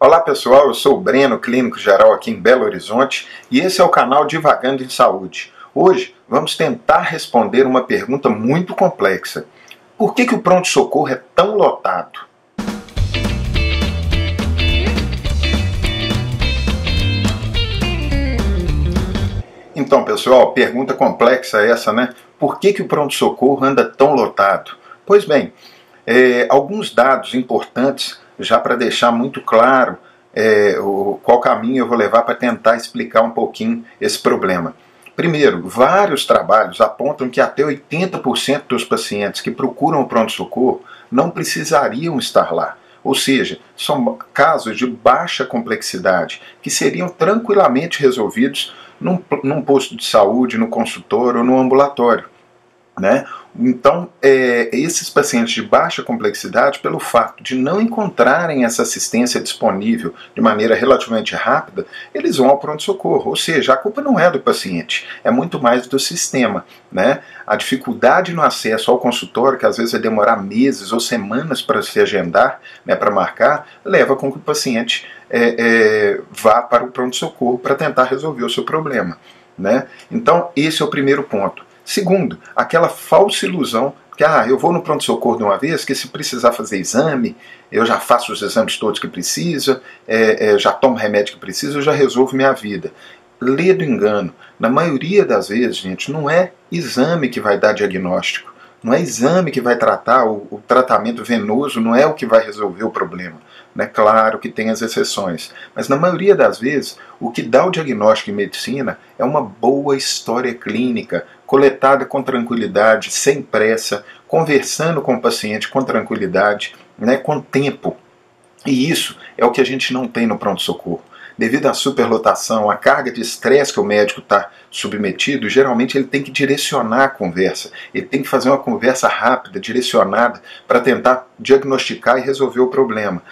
Olá pessoal, eu sou o Breno, clínico geral aqui em Belo Horizonte, e esse é o canal Divagando em Saúde. Hoje vamos tentar responder uma pergunta muito complexa. Por que o pronto-socorro é tão lotado? Então pessoal, pergunta complexa essa, né? Por que o pronto-socorro anda tão lotado? Pois bem, alguns dados importantes já para deixar muito claro qual caminho eu vou levar para tentar explicar um pouquinho esse problema. Primeiro, vários trabalhos apontam que até 80% dos pacientes que procuram o pronto-socorro não precisariam estar lá. Ou seja, são casos de baixa complexidade que seriam tranquilamente resolvidos num posto de saúde, no consultório ou no ambulatório, né? Então, esses pacientes de baixa complexidade, pelo fato de não encontrarem essa assistência disponível de maneira relativamente rápida, eles vão ao pronto-socorro. Ou seja, a culpa não é do paciente, é muito mais do sistema, né? A dificuldade no acesso ao consultório, que às vezes vai demorar meses ou semanas para se agendar, né, para marcar, leva com que o paciente vá para o pronto-socorro para tentar resolver o seu problema, né? Então, esse é o primeiro ponto. Segundo, aquela falsa ilusão que eu vou no pronto-socorro de uma vez, que se precisar fazer exame, eu já faço os exames todos que precisa, já tomo o remédio que precisa, eu já resolvo minha vida. Lê do engano. Na maioria das vezes, gente, não é exame que vai dar diagnóstico. Não é exame que vai tratar, o tratamento venoso não é o que vai resolver o problema. Né? Claro que tem as exceções, mas na maioria das vezes o que dá o diagnóstico em medicina é uma boa história clínica, coletada com tranquilidade, sem pressa, conversando com o paciente com tranquilidade, né, com tempo. E isso é o que a gente não tem no pronto-socorro. Devido à superlotação, à carga de estresse que o médico está submetido, geralmente ele tem que direcionar a conversa. Ele tem que fazer uma conversa rápida, direcionada, para tentar diagnosticar e resolver o problema.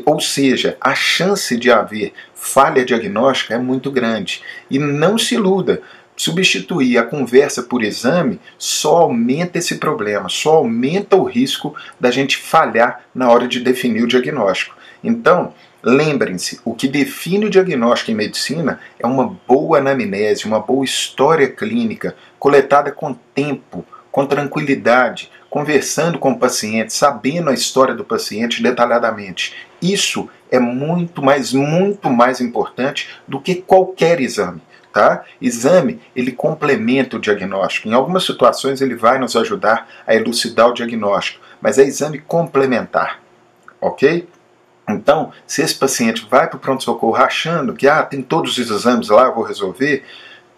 Ou seja, a chance de haver falha diagnóstica é muito grande. E não se iluda, substituir a conversa por exame só aumenta esse problema, só aumenta o risco da gente falhar na hora de definir o diagnóstico. Então, lembrem-se, o que define o diagnóstico em medicina é uma boa anamnese, uma boa história clínica, coletada com tempo, com tranquilidade, conversando com o paciente, sabendo a história do paciente detalhadamente. Isso é muito mais importante do que qualquer exame. Tá? Exame, ele complementa o diagnóstico. Em algumas situações ele vai nos ajudar a elucidar o diagnóstico, mas é exame complementar, ok? Então, se esse paciente vai para o pronto-socorro achando que tem todos os exames lá, eu vou resolver,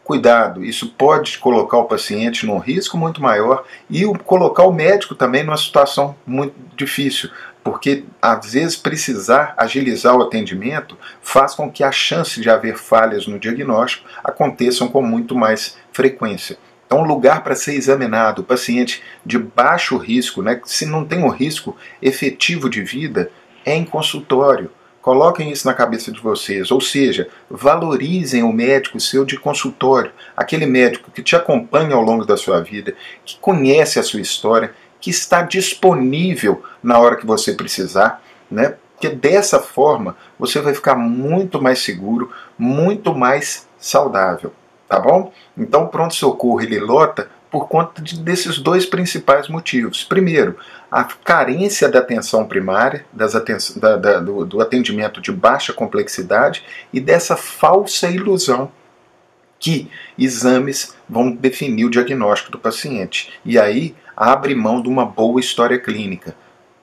cuidado, isso pode colocar o paciente num risco muito maior e colocar o médico também numa situação muito difícil, porque às vezes precisar agilizar o atendimento faz com que a chance de haver falhas no diagnóstico aconteçam com muito mais frequência. Então, lugar para ser examinado, o paciente de baixo risco, né, se não tem um risco efetivo de vida, é em consultório. Coloquem isso na cabeça de vocês, ou seja, valorizem o médico seu de consultório, aquele médico que te acompanha ao longo da sua vida, que conhece a sua história, que está disponível na hora que você precisar, né? Porque dessa forma você vai ficar muito mais seguro, muito mais saudável, tá bom? Então o pronto-socorro ele lota por conta desses dois principais motivos. Primeiro, a carência da atenção primária, do atendimento de baixa complexidade e dessa falsa ilusão que exames vão definir o diagnóstico do paciente. E aí abre mão de uma boa história clínica.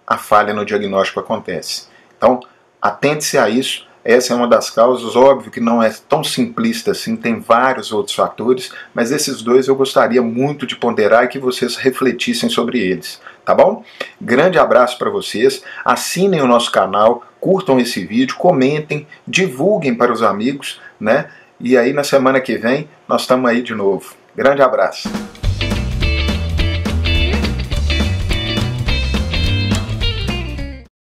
A falha no diagnóstico acontece. Então, atente-se a isso. Essa é uma das causas, óbvio que não é tão simplista assim, tem vários outros fatores, mas esses dois eu gostaria muito de ponderar e que vocês refletissem sobre eles, tá bom? Grande abraço para vocês, assinem o nosso canal, curtam esse vídeo, comentem, divulguem para os amigos, né? E aí na semana que vem nós estamos aí de novo. Grande abraço!